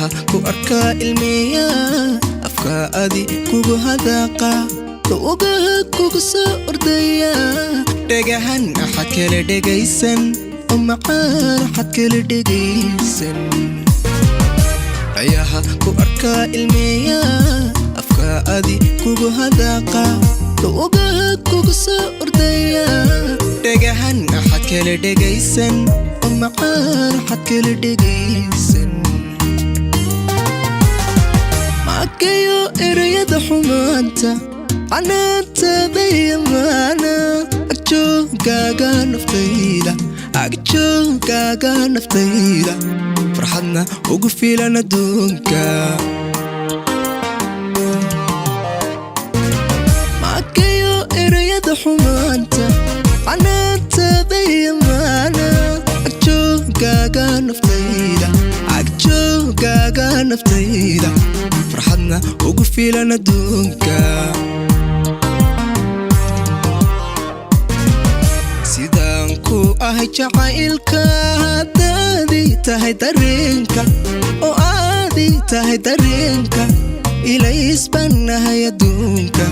dhayaha ku arkaa ilmeeya afka adi kugu hadaaqa luugaha kugu soo ordaya dhagahan axad kala dhegaysan oo macaan axad kala dhegaysan dhayaha ku arkaa ilmeeya afka adi kugu hadaaqa luugaha kugu soo ordaya dhagahan axad kala dhegaysan oo macaan axad kala dhegaysan makayo erayada xumaanta anaanta bayamaana agjooggaaga naftayda farxadna ugu filan adduunka makayo erayada xumaanta anaanta bayamaana agjooggaaga naftayda farxadna ugu filan adduunka sidaan ku ahay jacaylka haddaadii tahay dareenka oo aadii tahay dareenka ilays baan nahay adduunka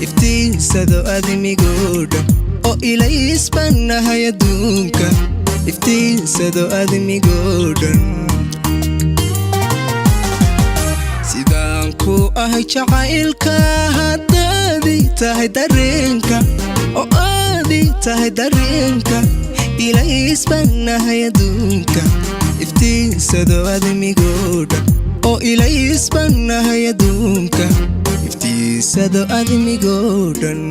iftiinsado admigoo dhan oo ilays baan nahay adduunka iftiinsado admigoo dhan sidaan ku ahay jacaylka haddaadii tahay dareenka oo aadii tahay dareenka ilays baan nahay adduunka iftiinsado admigoo dhan oo ilays baan nahay adduunka iftiinsado admigoo dhan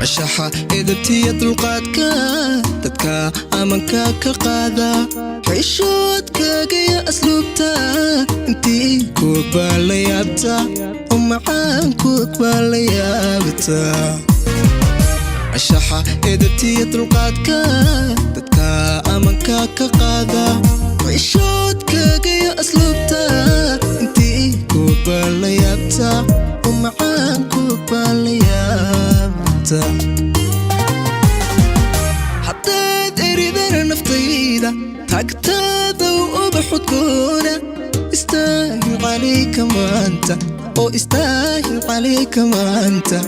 ashaxa edabtiya dulqaadka dadka amanka ka qaada xishoodkaaga iyo asluubta intii kuwag baa la yaabta oo macaan kuwag baa la yaabta ashaxa edabtiya dulqaadka dadka amanka ka qaada xishoodkaaga iyo asluubta intii kuwag baa la yaabta oo macaan kuwag baa la yaabta haddaad eridana naftayda tagtaada ubaxudkoona istaahil calayka maanta oo istaahil calayka maanta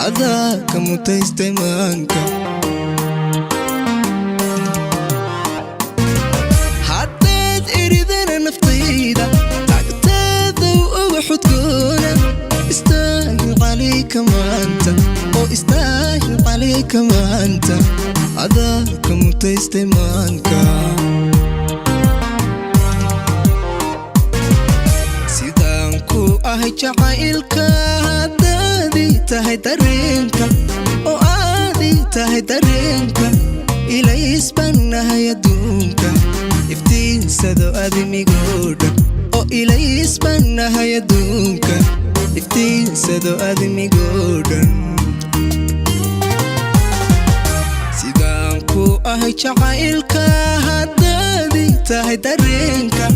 adaa ka mutaystay maanka haddaad eridana naftayda tagtaada ubaxudkoona istaahil calayka maanta oo istaahil calayka maanta adaa ka mutaystay maanka sidaan ku ahay jacaylka haddaadii tahay dareenka oo aadii tahay dareenka ilays baan nahay adduunka iftiinsado admigoo dhan oo ilays baan nahay adduunka iftiinsado admigoo dhan sidaan ku ahay jacaylka haddaadii tahay dareenka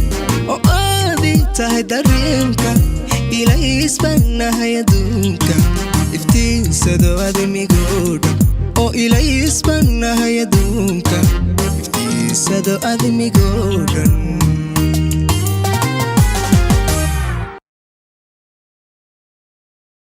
oo aadii tahay dareenka ilays baan nahay adduunka iftiinsado admigoo dhan oo ilays baan nahay adduunka iftiinsado admigoo dhan